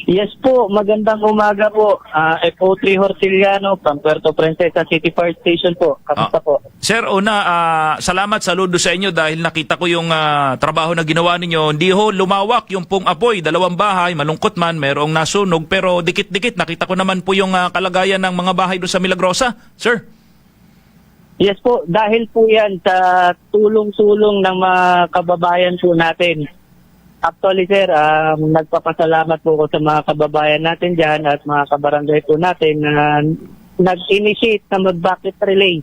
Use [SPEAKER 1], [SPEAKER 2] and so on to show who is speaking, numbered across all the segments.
[SPEAKER 1] Yes po, magandang umaga po. FO3 Hortiliano from Puerto Princesa City Fire Station po. Kamusta po?
[SPEAKER 2] Sir, una, salamat, saludo sa inyo dahil nakita ko yung trabaho na ginawa ninyo. Hindi ho lumawak yung pong apoy, dalawang bahay, malungkot man, merong nasunog, pero dikit-dikit nakita ko naman po yung kalagayan ng mga bahay doon sa Milagrosa. Sir?
[SPEAKER 1] Yes po, dahil po yan sa tulong-sulong ng mga kababayan po natin. Actually sir, nagpapasalamat po ko sa mga kababayan natin dyan at mga kabarangay po natin na nag-initiate na mag-bucket relay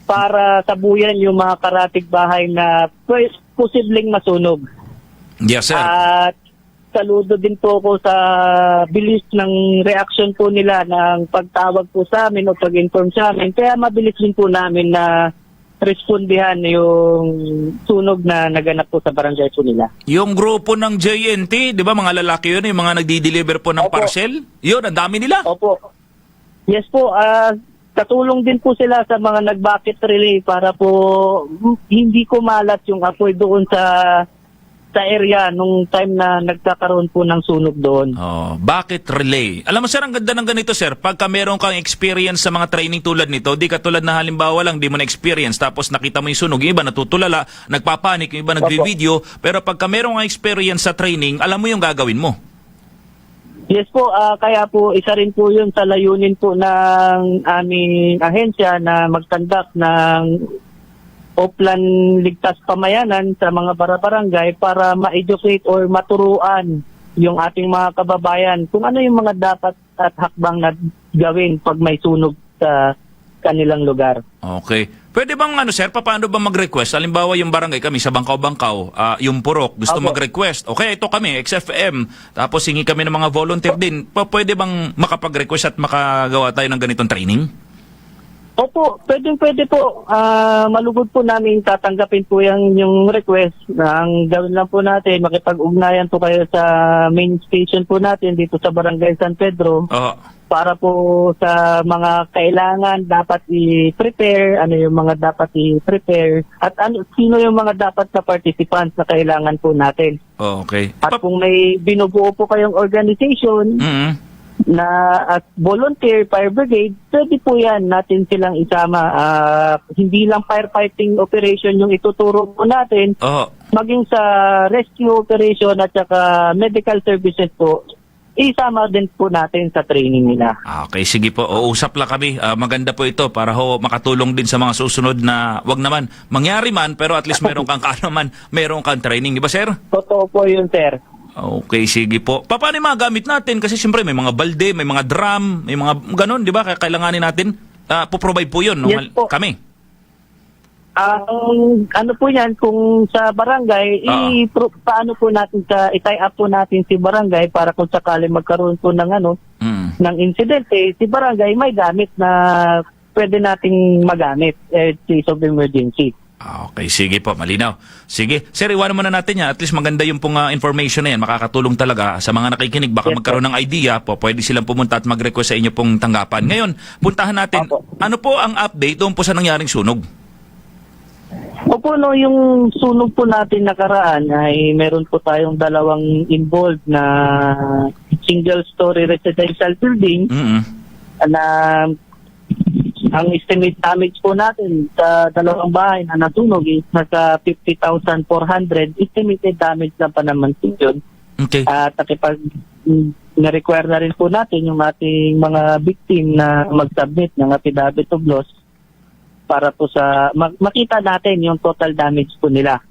[SPEAKER 1] para sabuyan yung mga karatig bahay na posibleng masunog.
[SPEAKER 2] Yes, sir.
[SPEAKER 1] At saludo din po ako sa bilis ng reaction po nila ng pagtawag po sa amin o pag-inform sa amin. Kaya mabilis din po namin na respondihan yung sunog na naganap po sa barangay po nila.
[SPEAKER 2] Yung grupo ng JNT, di ba mga lalaki yun, yung mga nagdi-deliver po ng
[SPEAKER 1] Opo.
[SPEAKER 2] parcel? Yun, ang dami nila.
[SPEAKER 1] Opo. Yes po, katulong din po sila sa mga nag-bucket relay para po hindi kumalat yung apoy doon sa area nung time na nagkakaroon po ng sunog doon.
[SPEAKER 2] Oh, bakit relay? Alam mo sir, ang ganda ng ganito sir, pagka meron kang experience sa mga training tulad nito, di katulad na halimbawa lang, di mo na experience, tapos nakita mo yung sunog, yung iba natutulala, nagpapanik, yung iba nagvi-video, pero pagka meron kang experience sa training, alam mo yung gagawin mo.
[SPEAKER 1] Yes po, kaya po isa rin po yun sa layunin po ng aming ahensya na mag-conduct ng Oplan Ligtas Pamayanan sa mga barangay para ma-educate or maturuan yung ating mga kababayan kung ano yung mga dapat at hakbang na gawin pag may sunog sa kanilang lugar.
[SPEAKER 2] Okay. Pwede bang sir, paano ba mag-request? Halimbawa yung barangay kami sa Bangkaw-Bangkaw, yung Purok, gusto mag-request. Okay, ito kami, XFM, tapos hingi kami ng mga volunteer din. Pwede bang makapag-request at makagawa tayo ng ganitong training?
[SPEAKER 1] Opo, pwede po. Malugod po namin tatanggapin po yung request. Ang gawin lang po natin, makipag-ugnayan po kayo sa main station po natin dito sa Barangay San Pedro. Para po sa mga kailangan dapat i-prepare, ano yung mga dapat i-prepare, at sino yung mga dapat na participants na kailangan po natin.
[SPEAKER 2] Okay.
[SPEAKER 1] At kung may binubuo po kayong organization, na at volunteer fire brigade, pwede po yan natin silang isama. Hindi lang firefighting operation yung ituturo po natin, maging sa rescue operation at saka medical services po, isama din po natin sa training nila.
[SPEAKER 2] Okay, sige po. Uusap lang kami. Maganda po ito para makatulong din sa mga susunod na wag naman mangyari man, pero at least meron kang kaalaman, meron kang training. Di ba, sir?
[SPEAKER 1] Totoo po yun, sir.
[SPEAKER 2] Okay, sige po. Paano yung mga gamit natin? Kasi siyempre may mga balde, may mga drum, may mga ganon, di ba? Kailanganin natin. Po-provide po yun.
[SPEAKER 1] Yes po.
[SPEAKER 2] Kami.
[SPEAKER 1] Ano po yan, kung sa barangay, paano po natin i-tie up po natin si barangay para kung sakali magkaroon po ng ng insidente, si barangay may gamit na pwede nating magamit case of emergency.
[SPEAKER 2] Okay, sige po, malinaw. Sige, sir, iwanan muna natin yan. At least maganda yung pong information na yan. Makakatulong talaga sa mga nakikinig. Baka magkaroon ng idea po, pwede silang pumunta at mag-request sa inyo pong tanggapan. Ngayon, puntahan natin, ano po ang update doon po sa nangyaring sunog?
[SPEAKER 1] Opo, yung sunog po natin nakaraan ay meron po tayong dalawang involved na single-story residential building na ang estimate damage po natin sa dalawang bahay na natunog is nasa 50,400. Estimated damage lang pa naman po yun.
[SPEAKER 2] Okay.
[SPEAKER 1] At na-require na rin po natin yung ating mga victim na mag-submit ng affidavit of loss para po sa makita natin yung total damage po nila.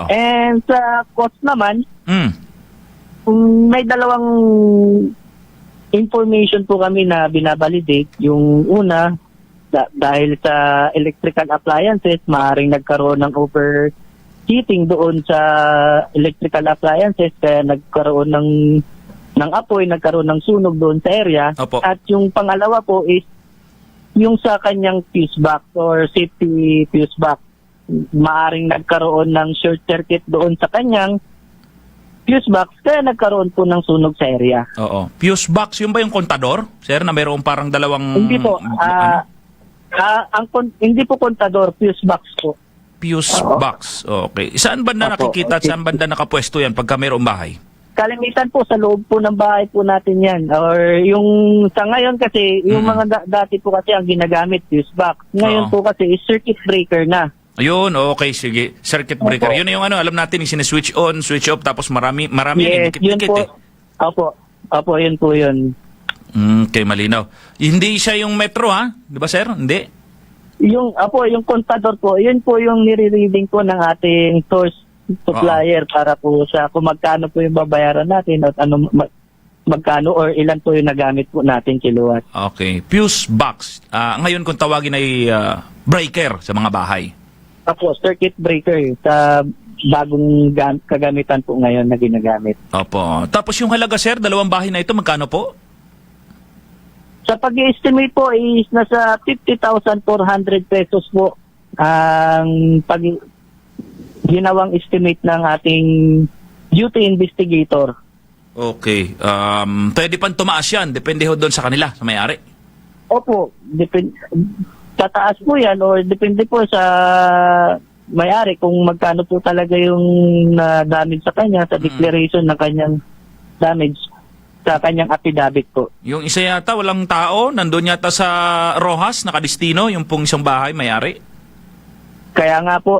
[SPEAKER 1] And sa cost naman, may dalawang information po kami na binabalidate. Yung una, dahil sa electrical appliances, maaaring nagkaroon ng overheating doon sa electrical appliances, kaya nagkaroon ng apoy, nagkaroon ng sunog doon sa area.
[SPEAKER 2] Opo.
[SPEAKER 1] At yung pangalawa po is yung sa kanyang fuse box or safety fuse box. Maaaring nagkaroon ng short circuit doon sa kanyang fuse box, kaya nagkaroon po ng sunog sa area.
[SPEAKER 2] Oo. Fuse box, yun ba yung kontador? Sir, na mayroong parang dalawang...
[SPEAKER 1] Hindi po. Hindi po kontador, fuse box po.
[SPEAKER 2] Fuse box. Okay. Saan banda nakikita at saan banda nakapwesto yan pagka mayroong bahay?
[SPEAKER 1] Kalimitan po sa loob po ng bahay po natin yan. Or yung sa ngayon kasi, yung mga dati po kasi ang ginagamit, fuse box. Ngayon
[SPEAKER 2] Oo.
[SPEAKER 1] po kasi is circuit breaker na.
[SPEAKER 2] Ayun, okay, sige. Circuit breaker.
[SPEAKER 1] Opo.
[SPEAKER 2] Yun na yung ano, alam natin, yung sineswitch on, switch off, tapos marami
[SPEAKER 1] Yes, yun
[SPEAKER 2] dikit-dikit
[SPEAKER 1] po.
[SPEAKER 2] eh.
[SPEAKER 1] Opo, yun po yun.
[SPEAKER 2] Okay, malinaw. Hindi siya yung metro, ha? Di ba, sir? Hindi?
[SPEAKER 1] Yung contador po, yun po yung nire-reading po ng ating source supplier para po sa kung magkano po yung babayaran natin at ano magkano or ilan po yung nagamit po natin kilowatt.
[SPEAKER 2] Okay. Fuse box. Ngayon kung tawagin ay breaker sa mga bahay.
[SPEAKER 1] Opo, circuit breaker sa bagong kagamitan po ngayon na ginagamit.
[SPEAKER 2] Opo. Tapos yung halaga, sir, dalawang bahay na ito, magkano po?
[SPEAKER 1] Sa pag-estimate po is nasa 50,400 pesos po ang ginawang estimate ng ating duty investigator.
[SPEAKER 2] Okay. Pwede pang tumaas yan. Depende ho doon sa kanila, sa may-ari.
[SPEAKER 1] Opo, tataas po yan or depende po sa may-ari kung magkano po talaga yung damage sa kanya sa declaration ng kanyang damage sa kanyang affidavit po.
[SPEAKER 2] Yung isa yata, walang tao. Nandun yata sa Rojas, nakadistino, yung pong isang bahay, may-ari.
[SPEAKER 1] Kaya nga po,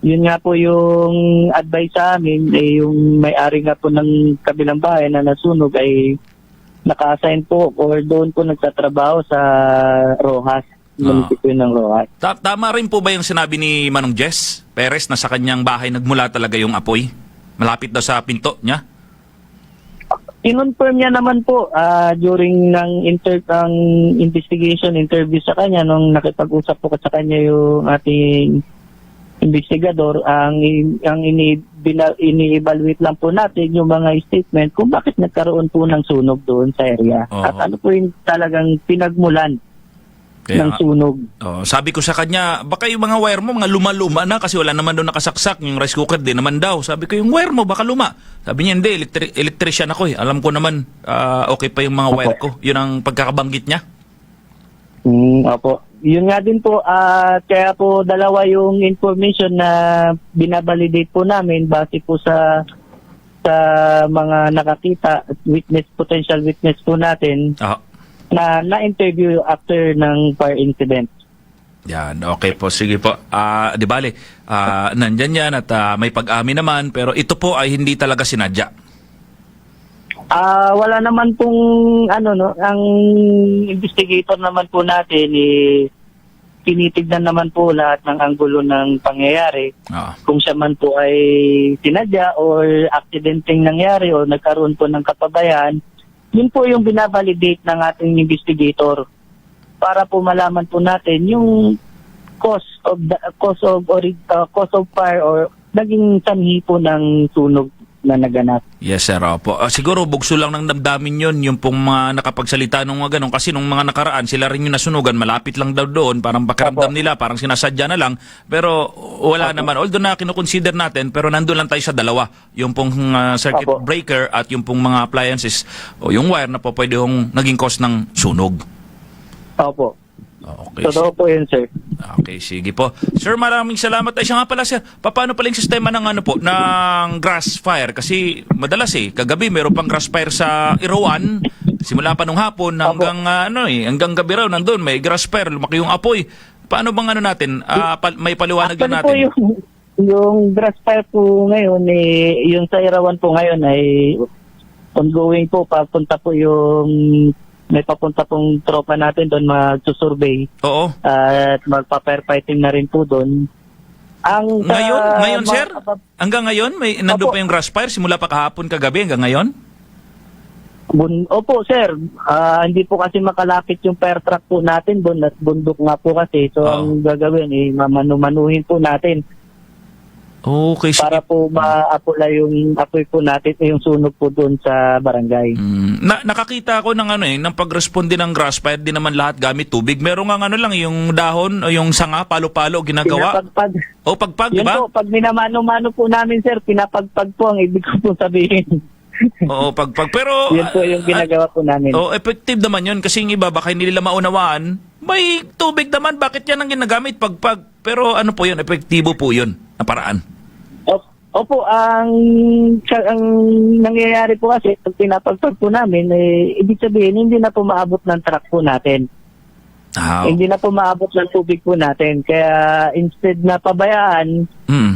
[SPEAKER 1] yun nga po yung advice sa amin, yung may-ari nga po ng kabilang bahay na nasunog ay naka-assign po or doon po nagtatrabaho sa Rojas, munisipyo ng Rojas.
[SPEAKER 2] Tama rin po ba yung sinabi ni Manong Jess Perez na sa kanyang bahay nagmula talaga yung apoy? Malapit daw sa pinto niya?
[SPEAKER 1] Kinonfirm niya naman po during ng investigation interview sa kanya nung nakipag-usap po sa kanya yung ating investigador, ang ini-evaluate lang po natin yung mga statement kung bakit nagkaroon po ng sunog doon sa area.
[SPEAKER 2] Oo.
[SPEAKER 1] At ano po yung talagang pinagmulan ng sunog.
[SPEAKER 2] Sabi ko sa kanya, baka yung mga wire mo, mga luma-luma na kasi wala naman doon nakasaksak. Yung rice cooker, di naman daw. Sabi ko, yung wire mo, baka luma. Sabi niya, hindi, electrician ako eh. Alam ko naman, okay pa yung mga wire ko. Yun ang pagkakabanggit niya.
[SPEAKER 1] Opo. Yun nga din po, kaya po dalawa yung information na binabalidate po namin base po sa mga nakakita at potential witness po natin na na-interview after ng fire incident.
[SPEAKER 2] Yan, okay po. Sige po. Di bale, nandyan yan at may pag-amin naman, pero ito po ay hindi talaga sinadya.
[SPEAKER 1] Wala naman pong ang investigator naman po natin tinitignan naman po lahat ng anggulo ng pangyayari. Kung siya man po ay sinadya or accidenting nangyari o nagkaroon po ng kapabayaan, yun po yung binavalidate ng ating investigator para po malaman po natin yung cause of fire or naging sanhi po ng sunog na naganap.
[SPEAKER 2] Yes, sir. Opo. Siguro bugso lang ng damdamin yun, yung pong mga nakapagsalita nung mga ganun. Kasi nung mga nakaraan, sila rin yung nasunugan, malapit lang daw doon, parang pakiramdam nila, parang sinasadya na lang. Pero wala naman. Although na kinukonsider natin, pero nandun lang tayo sa dalawa. Yung pong circuit breaker at yung pong mga appliances o yung wire na po pwede yung naging cause ng sunog.
[SPEAKER 1] Opo.
[SPEAKER 2] Okay.
[SPEAKER 1] Totoo po yun, sir.
[SPEAKER 2] Okay, sige po. Sir, maraming salamat. Ay, siya nga pala, sir. Paano pala yung sistema ng ng grass fire? Kasi madalas kagabi meron pang grass fire sa Irawan. Simula pa nung hapon hanggang hanggang gabi raw nandun may grass fire, lumaki yung apoy. Paano bang natin? May paliwanag lang natin.
[SPEAKER 1] Po yung grass fire po ngayon yung sa Irawan po ngayon ay ongoing po, papunta po may papunta pong tropa natin doon magsusurvey.
[SPEAKER 2] Oo.
[SPEAKER 1] At magpa-firefighting na rin po doon.
[SPEAKER 2] Ngayon sir? Hanggang ngayon nandun pa yung grass fire simula pa kahapon kagabi hanggang ngayon?
[SPEAKER 1] Opo, sir. Hindi po kasi makalapit yung fire truck po natin doon at bundok nga po kasi. So ang gagawin mamanumanuhin po natin.
[SPEAKER 2] Okay,
[SPEAKER 1] para po maapula yung apoy po natin, yung sunog po doon sa barangay.
[SPEAKER 2] Nakakita ako ng ng pag-responde ng grass fire, di naman lahat gamit tubig. Meron nga lang yung dahon o yung sanga, palo-palo ginagawa.
[SPEAKER 1] Pinapagpag.
[SPEAKER 2] Pagpag, di ba?
[SPEAKER 1] Yun po, pag minamano-mano po namin, sir, pinapagpag po ang ibig ko po sabihin.
[SPEAKER 2] Oo, pagpag. Pero
[SPEAKER 1] yun po yung ginagawa po namin.
[SPEAKER 2] Effective naman yun kasi yung iba baka hindi nila maunawaan. May tubig naman, bakit yan ang ginagamit? Pagpag. Pero ano po yun, epektibo po yun na paraan.
[SPEAKER 1] Opo, ang nangyayari po kasi, pag pinapagpag po namin, ibig sabihin, hindi na po maabot ng truck po natin. Hindi na po maabot ng tubig po natin. Kaya instead na pabayaan,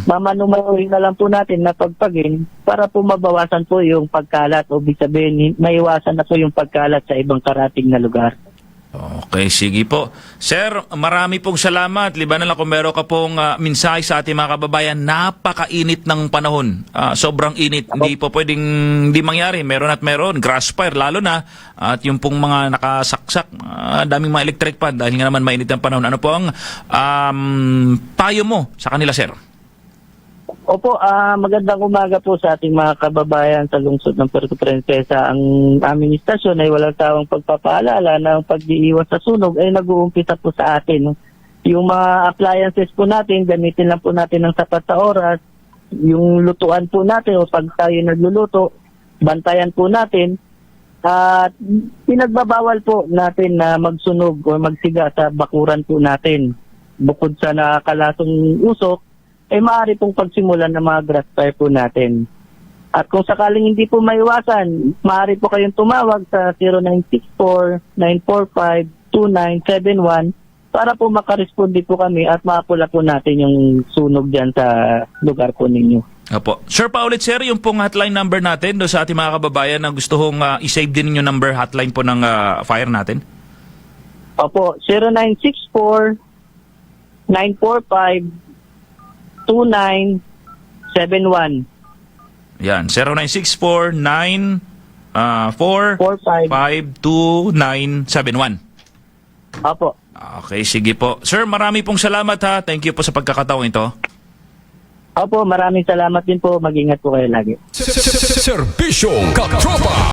[SPEAKER 1] mamanumanuhin na lang po natin na pagpagin para po mabawasan po yung pagkalat. O ibig sabihin, maiwasan na po yung pagkalat sa ibang karating na lugar.
[SPEAKER 2] Okay, sige po. Sir, marami pong salamat. Liban na lang kung meron ka pong mensahe sa ating mga kababayan. Napakainit ng panahon. Sobrang init. Hindi po pwedeng hindi mangyari. Meron at meron. Grass fire, lalo na. At yung pong mga nakasaksak, daming mga electric pan dahil nga naman mainit ang panahon. Ano po ang payo mo sa kanila, sir?
[SPEAKER 1] Opo, magandang umaga po sa ating mga kababayan sa lungsod ng Puerto Princesa. Ang aming istasyon ay walang tawang pagpapaalala na ang pag-iiwas sa sunog ay nag-uumpisa po sa atin. Yung mga appliances po natin, gamitin lang po natin ng sapat na oras. Yung lutuan po natin o pag tayo nagluluto, bantayan po natin. At pinagbabawal po natin na magsunog o magsiga sa bakuran po natin. Bukod sa nakakalasong usok, ay maaari pong pagsimulan ng mga grass fire po natin. At kung sakaling hindi po maiwasan, maaari po kayong tumawag sa 0964-945-2971 para po makaresponde po kami at mapula po natin yung sunog dyan sa lugar po ninyo.
[SPEAKER 2] Opo. Sir, paulit sir, yung pong hotline number natin do sa ating mga kababayan na gusto hong i-save din yung number hotline po ng fire natin.
[SPEAKER 1] Opo, 0964-945-2971.
[SPEAKER 2] Yan, 0964-945-2971.
[SPEAKER 1] Opo.
[SPEAKER 2] Okay, sige po. Sir, marami pong salamat ha. Thank you po sa pagkakataong ito.
[SPEAKER 1] Opo, maraming salamat din po. Mag-ingat po kayo lagi.
[SPEAKER 3] Serbisyong Katropa.